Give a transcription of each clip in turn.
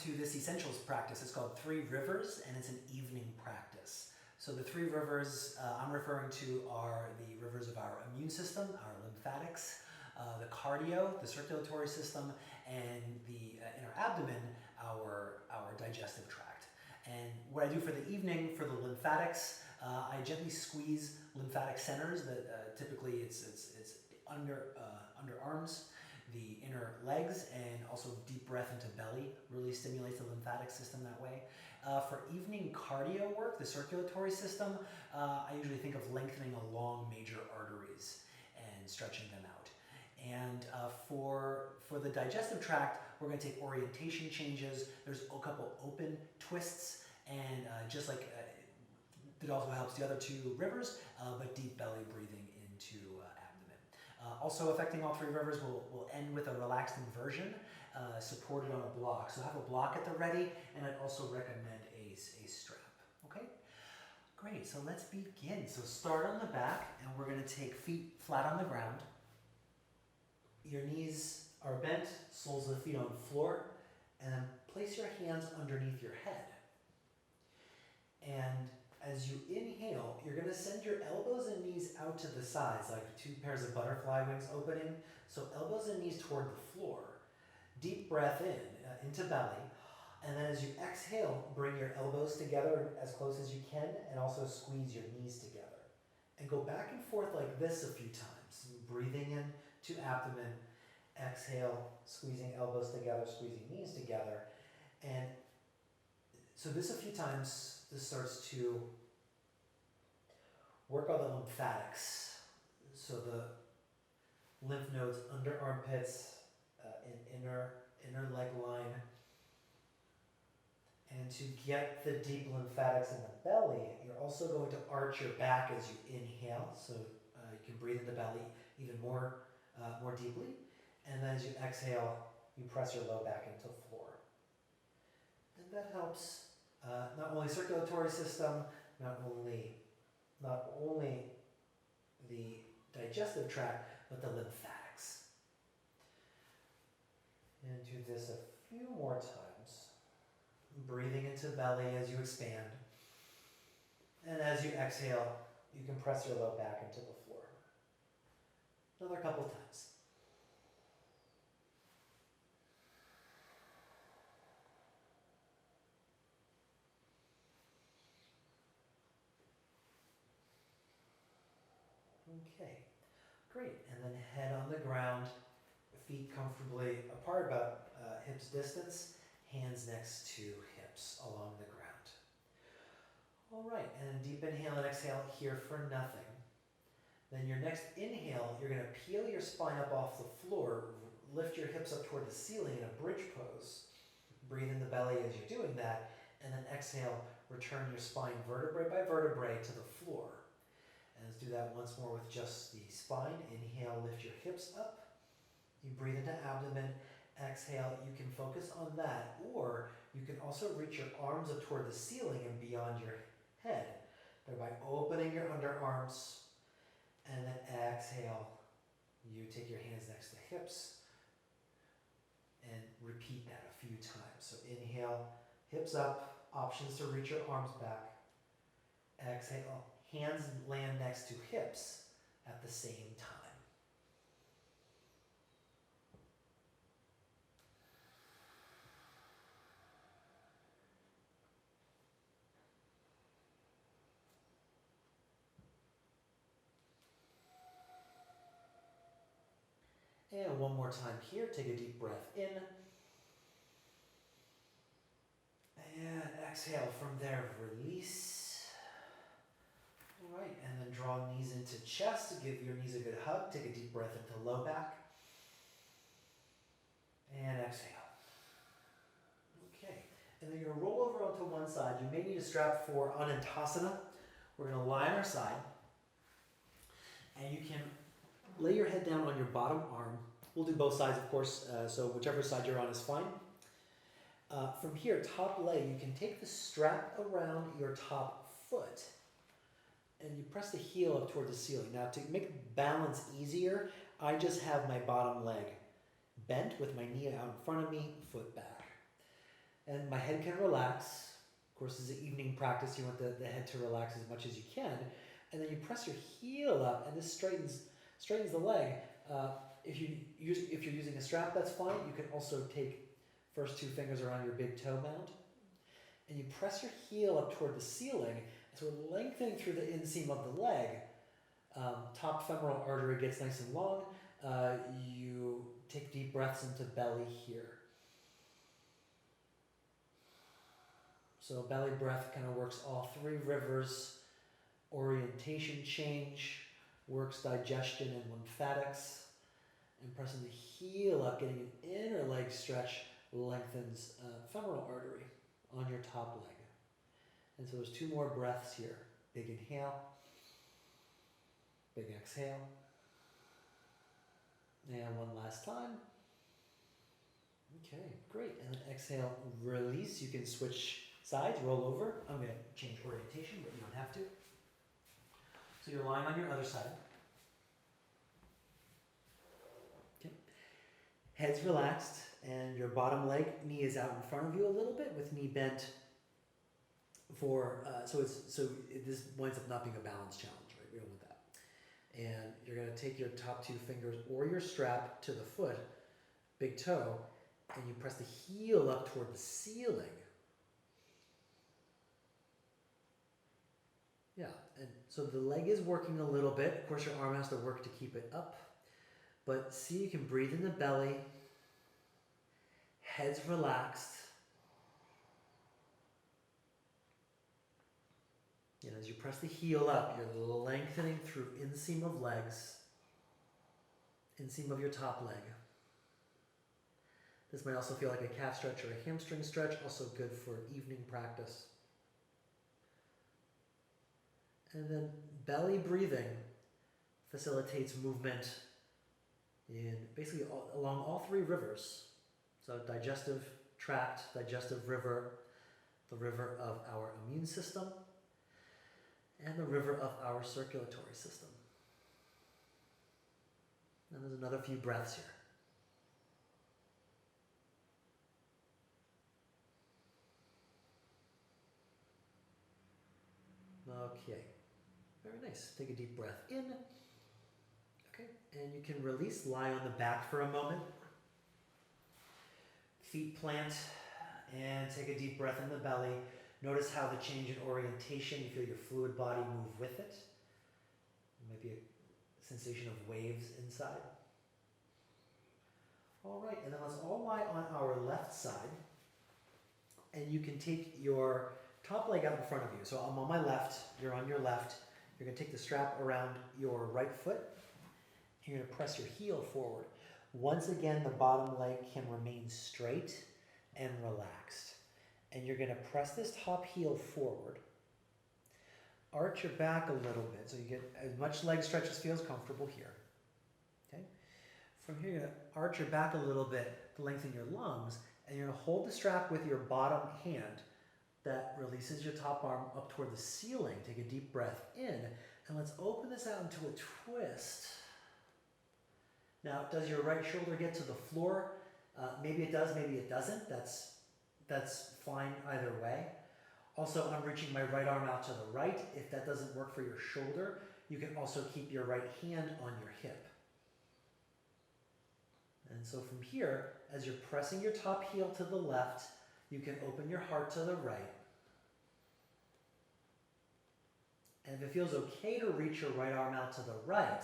to this essentials practice. It's called 3 Rivers, and it's an evening practice. So the 3 rivers I'm referring to are the rivers of our immune system, our lymphatics, the cardio, the circulatory system, and in our abdomen, our digestive tract. And what I do for the evening, for the lymphatics, I gently squeeze lymphatic centers. That typically it's underarms, the inner legs, and also deep breath into belly really stimulates the lymphatic system that way. For evening cardio work, the circulatory system, I usually think of lengthening along major arteries and stretching them out. And for the digestive tract, we're going to take orientation changes. There's a couple open twists, and just like it also helps the other 2 rivers, but deep belly breathing into abdomen. Also affecting all 3 rivers, we'll end with a relaxed inversion supported on a block. So have a block at the ready, and I'd also recommend a strap. Okay? Great, so let's begin. So start on the back, and we're going to take feet flat on the ground. Your knees are bent, soles of the feet on the floor, and then place your hands underneath your head. And as you inhale, you're going to send your elbows and knees out to the sides, like 2 pairs of butterfly wings opening. So elbows and knees toward the floor. Deep breath in, into belly. And then as you exhale, bring your elbows together as close as you can, and also squeeze your knees together. And go back and forth like this a few times. Breathing in to abdomen, exhale, squeezing elbows together, squeezing knees together. And so this a few times, this starts to work on the lymphatics. So the lymph nodes under armpits, in inner leg line. And to get the deep lymphatics in the belly, you're also going to arch your back as you inhale. So you can breathe in the belly even more deeply. And then as you exhale, you press your low back into the floor. And that helps not only circulatory system, not only the digestive tract, but the lymphatics. And do this a few more times. Breathing into belly as you expand. And as you exhale, you can press your low back into the floor. Another couple times. Okay, great. And then head on the ground, feet comfortably apart, about hips distance, hands next to hips along the ground. All right, and deep inhale and exhale here for nothing. Then your next inhale, you're going to peel your spine up off the floor, lift your hips up toward the ceiling in a bridge pose. Breathe in the belly as you're doing that, and then exhale, return your spine vertebrae by vertebrae to the floor. And let's do that once more with just the spine. Inhale, lift your hips up. You breathe into abdomen. Exhale, you can focus on that, or you can also reach your arms up toward the ceiling and beyond your head, thereby opening your underarms. And then exhale, you take your hands next to hips and repeat that a few times. So inhale, hips up, options to reach your arms back. Exhale, hands land next to hips at the same time. And one more time here, take a deep breath in. And exhale from there, release. All right, and then draw knees into chest, give your knees a good hug, take a deep breath into low back. And exhale. Okay, and then you're going to roll over onto one side. You may need a strap for Anantasana. We're going to lie on our side. And you can lay your head down on your bottom arm. We'll do both sides, of course, so whichever side you're on is fine. From here, top leg, you can take the strap around your top foot and you press the heel up toward the ceiling. Now, to make balance easier, I just have my bottom leg bent with my knee out in front of me, foot back. And my head can relax. Of course, this is an evening practice. You want the head to relax as much as you can. And then you press your heel up, and this straightens the leg. If you're using a strap, that's fine. You can also take first two fingers around your big toe mound, and you press your heel up toward the ceiling. So we're lengthening through the inseam of the leg. Top femoral artery gets nice and long. You take deep breaths into belly here. So belly breath kind of works all three rivers. Orientation change, works digestion and lymphatics. And pressing the heel up, getting an inner leg stretch, lengthens femoral artery on your top leg. And so there's two more breaths here. Big inhale, big exhale. And one last time. Okay, great. And then exhale, release. You can switch sides, roll over. I'm going to change orientation, but you don't have to. So you're lying on your other side. Okay. Head's relaxed, and your bottom leg, knee is out in front of you a little bit with knee bent for, this winds up not being a balance challenge, right? We don't want that. And you're going to take your top two fingers or your strap to the foot, big toe, and you press the heel up toward the ceiling. Yeah, and so the leg is working a little bit. Of course, your arm has to work to keep it up. But see, you can breathe in the belly. Head's relaxed. And as you press the heel up, you're lengthening through inseam of legs, inseam of your top leg. This might also feel like a calf stretch or a hamstring stretch, also good for evening practice. And then belly breathing facilitates movement in basically along all three rivers. So digestive tract, digestive river, the river of our immune system, and the river of our circulatory system. And there's another few breaths here. Okay, very nice. Take a deep breath in. Okay, and you can release, lie on the back for a moment. Feet plant, and take a deep breath in the belly. Notice how the change in orientation, you feel your fluid body move with it. There might be a sensation of waves inside. All right, and then let's all lie on our left side. And you can take your top leg out in front of you. So I'm on my left, you're on your left. You're going to take the strap around your right foot. You're going to press your heel forward. Once again, the bottom leg can remain straight and relaxed. And you're going to press this top heel forward. Arch your back a little bit so you get as much leg stretch as feels comfortable here. Okay? From here, you're going to arch your back a little bit to lengthen your lungs. And you're going to hold the strap with your bottom hand. That releases your top arm up toward the ceiling. Take a deep breath in. And let's open this out into a twist. Now, does your right shoulder get to the floor? Maybe it does, maybe it doesn't. That's fine either way. Also, I'm reaching my right arm out to the right. If that doesn't work for your shoulder, you can also keep your right hand on your hip. And so from here, as you're pressing your top heel to the left, you can open your heart to the right. And if it feels okay to reach your right arm out to the right,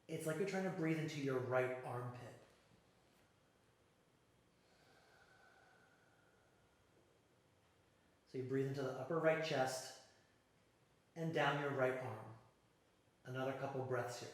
it's like you're trying to breathe into your right armpit. So you breathe into the upper right chest and down your right arm. Another couple breaths here.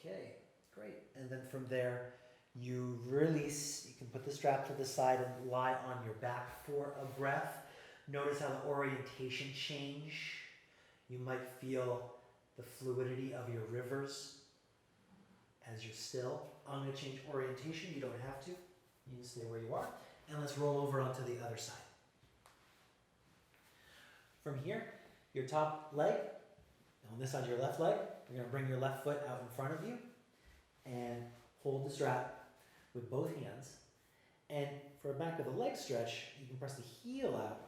Okay, great. And then from there, you release. You can put the strap to the side and lie on your back for a breath. Notice how the orientation change. You might feel the fluidity of your rivers as you're still. I'm going to change orientation. You don't have to. You can stay where you are. And let's roll over onto the other side. From here, Your top leg, on this side, your left leg, you're going to bring your left foot out in front of you and hold the strap with both hands. And for a back of the leg stretch, you can press the heel out.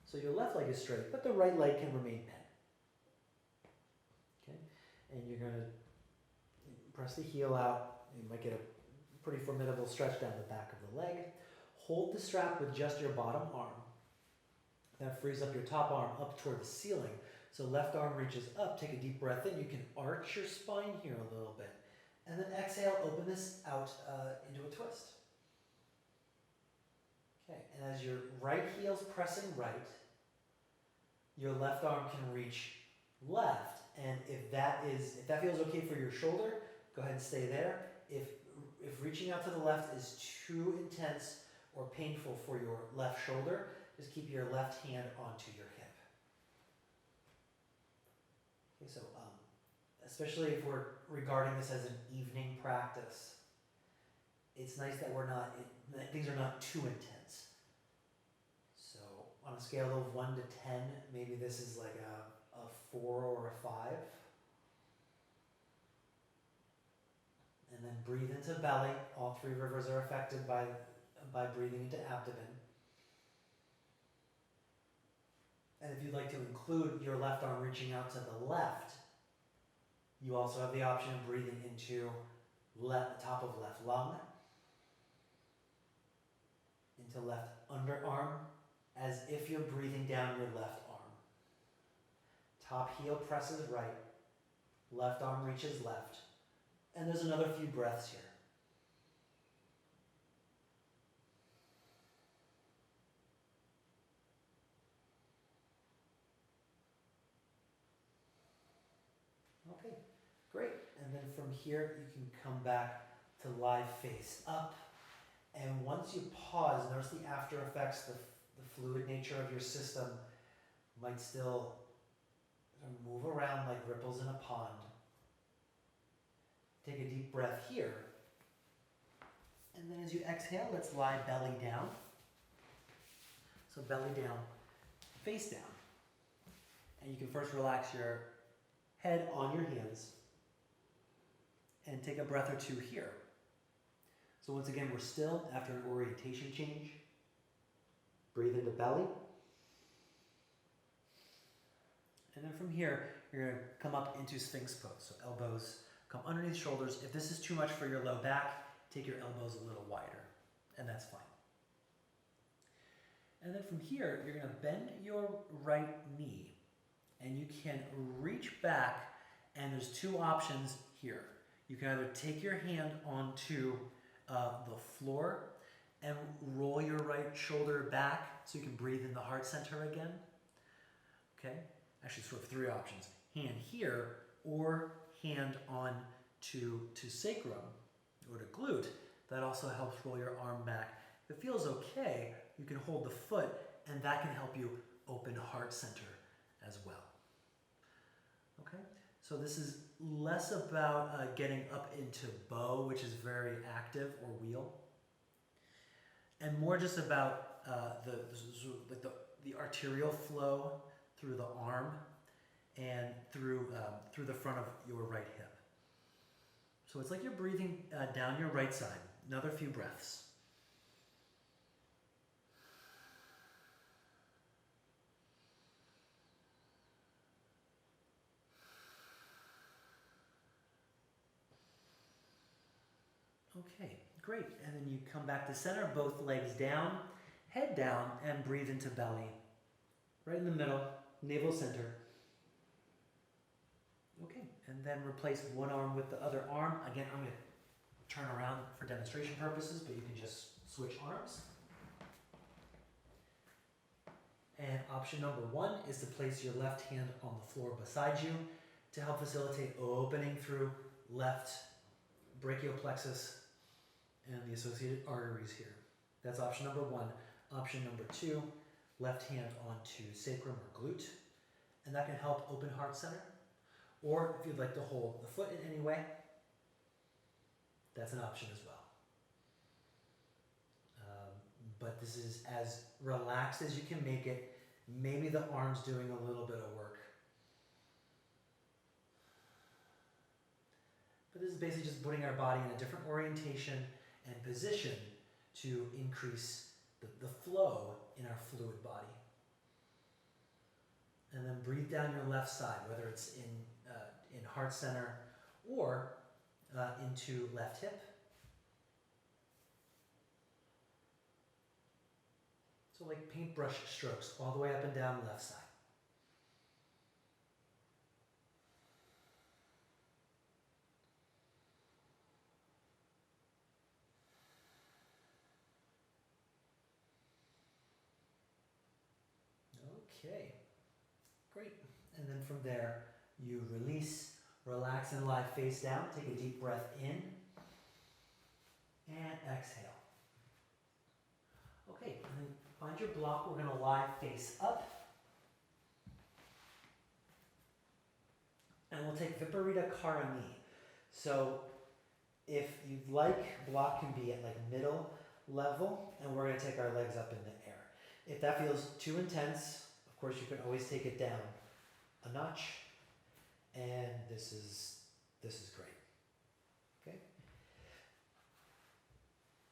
So your left leg is straight, but the right leg can remain bent. Okay? And you're going to press the heel out. You might get a pretty formidable stretch down the back of the leg. Hold the strap with just your bottom arm. That frees up your top arm up toward the ceiling. So left arm reaches up, take a deep breath in. You can arch your spine here a little bit. And then exhale, open this out into a twist. Okay, and as your right heel's pressing right, your left arm can reach left. And if that feels okay for your shoulder, go ahead and stay there. If reaching out to the left is too intense or painful for your left shoulder, just keep your left hand onto your hip. Okay, so especially if we're regarding this as an evening practice, it's nice that things are not too intense. So on a scale of 1 to 10, maybe this is like a 4 or a 5. And then breathe into belly. All 3 rivers are affected by breathing into abdomen. And if you'd like to include your left arm reaching out to the left, you also have the option of breathing into top of left lung, into left underarm, as if you're breathing down your left arm. Top heel presses right, left arm reaches left, and there's another few breaths here. Okay, great. And then from here, you can come back to lie face up. And once you pause, notice the after effects, the fluid nature of your system might still move around like ripples in a pond. Take a deep breath here. And then as you exhale, let's lie belly down. So belly down, face down. And you can first relax your head on your hands and take a breath or two here. So once again, we're still after an orientation change. Breathe into belly. And then from here, you're going to come up into Sphinx pose. So elbows come underneath shoulders. If this is too much for your low back, take your elbows a little wider, and that's fine. And then from here, you're going to bend your right knee, and you can reach back, and there's 2 options here. You can either take your hand onto the floor and roll your right shoulder back so you can breathe in the heart center again. Okay, actually sort of 3 options. Hand here or hand on to sacrum or to glute. That also helps roll your arm back. If it feels okay, you can hold the foot, and that can help you open heart center as well. Okay, so this is less about getting up into bow, which is very active, or wheel, and more just about the arterial flow through the arm and through the front of your right hip. So it's like you're breathing down your right side. Another few breaths. Okay, great. And then you come back to center, both legs down, head down, and breathe into belly. Right in the middle, navel center. Okay, and then replace one arm with the other arm. Again, I'm going to turn around for demonstration purposes, but you can just switch arms. And option number 1 is to place your left hand on the floor beside you to help facilitate opening through left brachial plexus and the associated arteries here. That's option number 1. Option number 2, left hand onto sacrum or glute, and that can help open heart center. Or if you'd like to hold the foot in any way, that's an option as well. But this is as relaxed as you can make it. Maybe the arm's doing a little bit of work. But this is basically just putting our body in a different orientation and position to increase the flow in our fluid body. And then breathe down your left side, whether it's in heart center or into left hip. So like paintbrush strokes all the way up and down left side. Okay, great. And then from there, you release, relax and lie face down. Take a deep breath in and exhale. Okay, and then find your block. We're going to lie face up. And we'll take Viparita Karani. So if you'd like, block can be at like middle level, and we're going to take our legs up in the air. If that feels too intense, of course you can always take it down a notch, and this is great. Okay?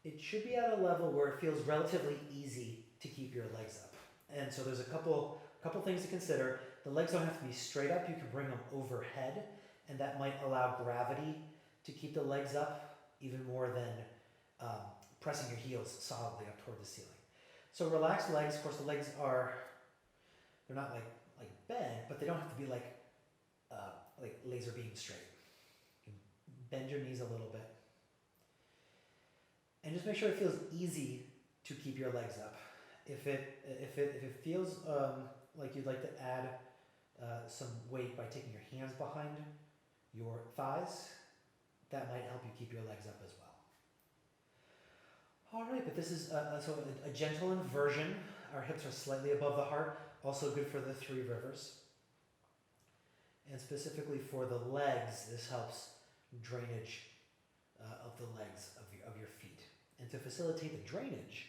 It should be at a level where it feels relatively easy to keep your legs up. And so there's a couple things to consider. The legs don't have to be straight up. You can bring them overhead, and that might allow gravity to keep the legs up even more than pressing your heels solidly up toward the ceiling. So relaxed legs, of course the legs they're not like bent, but they don't have to be like laser beam straight. You can bend your knees a little bit. And just make sure it feels easy to keep your legs up. If it feels like you'd like to add some weight by taking your hands behind your thighs, that might help you keep your legs up as well. All right, but this is a gentle inversion. Our hips are slightly above the heart, also good for the three rivers. And specifically for the legs, this helps drainage of the legs of your feet. And to facilitate the drainage,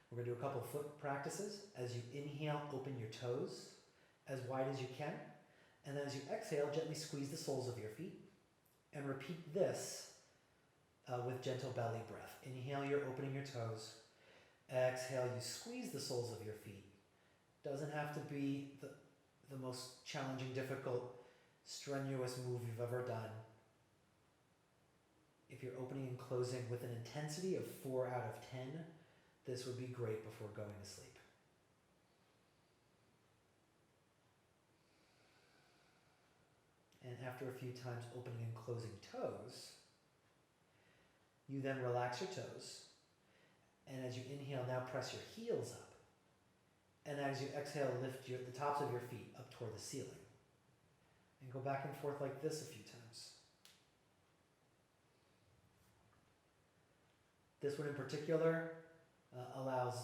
we're going to do a couple foot practices. As you inhale, open your toes as wide as you can. And then as you exhale, gently squeeze the soles of your feet. And repeat this with gentle belly breath. Inhale, you're opening your toes. Exhale, you squeeze the soles of your feet. Doesn't have to be the most challenging, difficult, strenuous move you've ever done. If you're opening and closing with an intensity of 4 out of 10, this would be great before going to sleep. And after a few times opening and closing toes, you then relax your toes. And as you inhale, now press your heels up. And as you exhale, lift the tops of your feet up toward the ceiling. And go back and forth like this a few times. This one in particular allows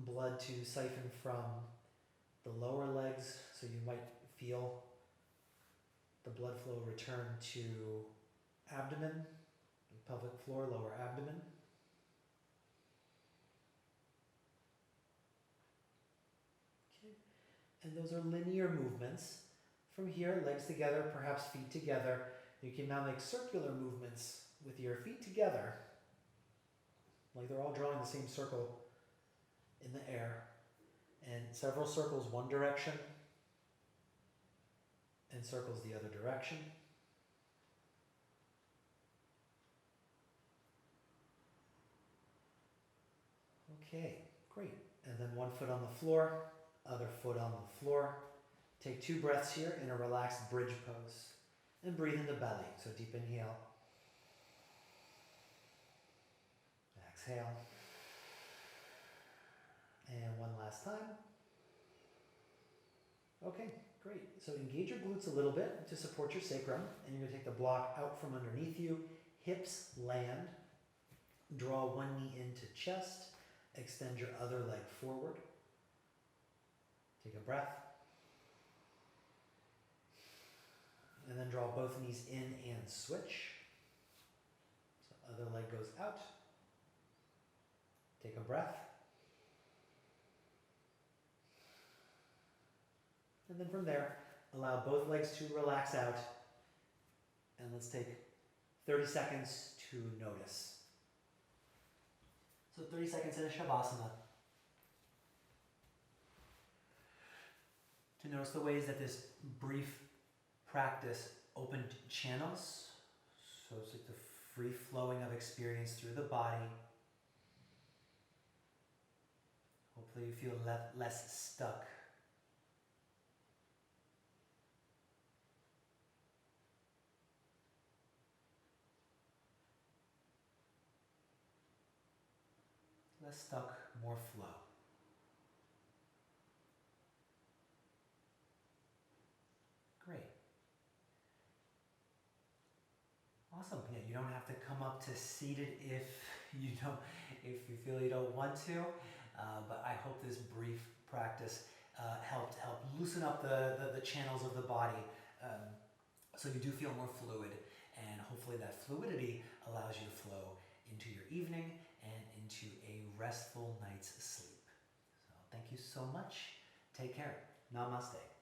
blood to siphon from the lower legs, so you might feel the blood flow return to abdomen, pelvic floor, lower abdomen. Okay. And those are linear movements. From here, legs together, perhaps feet together. You can now make circular movements with your feet together, like they're all drawing the same circle in the air, and several circles one direction and circles the other direction. Okay, great. And then one foot on the floor, other foot on the floor. Take 2 breaths here in a relaxed bridge pose. And breathe in the belly. So deep inhale. Exhale. And one last time. Okay, great. So engage your glutes a little bit to support your sacrum. And you're going to take the block out from underneath you. Hips land. Draw one knee into chest. Extend your other leg forward. Take a breath. And then draw both knees in and switch. So other leg goes out. Take a breath. And then from there, allow both legs to relax out. And let's take 30 seconds to notice. So 30 seconds in a Shavasana. To notice the ways that this brief practice opened channels. So it's like the free flowing of experience through the body. Hopefully you feel less stuck. Less stuck, more flow. Great. Awesome. Yeah, you don't have to come up to seated if you feel you don't want to. But I hope this brief practice helped loosen up the channels of the body, so you do feel more fluid, and hopefully that fluidity allows you to flow into your evening and into a restful night's sleep. So thank you so much. Take care. Namaste.